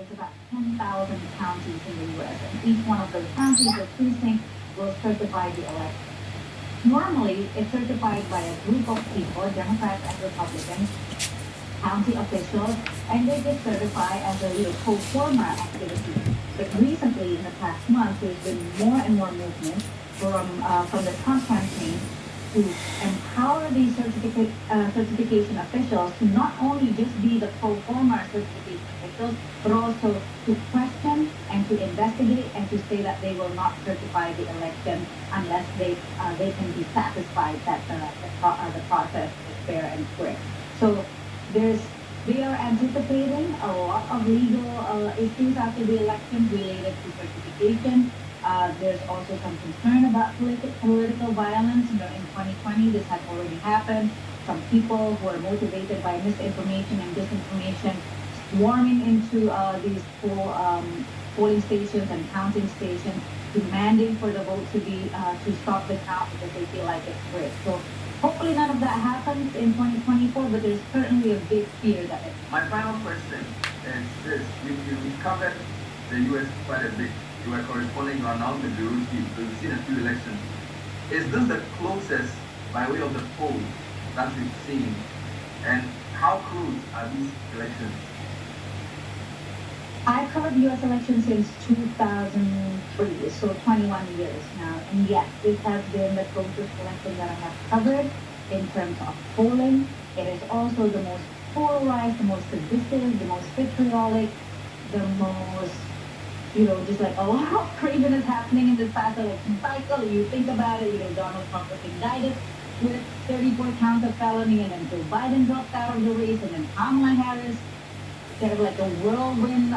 there's about 10,000 counties in the U.S., and each one of those counties or precincts will certify the election. Normally, it's certified by a group of people, Democrats and Republicans, county officials, and they just certify as a pro forma activity. But recently, in the past month, there's been more and more movement from the Trump campaign to empower these certification officials to not only just be the pro forma certification officials, but also to question and to investigate and to say that they will not certify the election unless they can be satisfied that the process is fair and square. So there's they are anticipating a lot of legal issues after the election related to certification. There's also some concern about political violence. In 2020, this had already happened. Some people who are motivated by misinformation and disinformation swarming into these polling stations and counting stations, demanding for the vote to stop the count because they feel like it's rigged. So hopefully none of that happens in 2024, but there's certainly a big fear that it. My final question is this: you covered the U.S. quite a bit. You are corresponding, you are now in the bureau chief, so you've seen a few elections. Is this the closest by way of the polls that we've seen? And how close are these elections? I've covered the U.S. elections since 2003, so 21 years now. And yes, this has been the closest election that I have covered in terms of polling. It is also the most polarized, the most divisive, the most vitriolic, the most, just like a lot of craziness happening in this past election cycle. You think about it, Donald Trump was indicted with 34 counts of felony, and then Joe Biden dropped out of the race, and then Kamala Harris, kind of like a whirlwind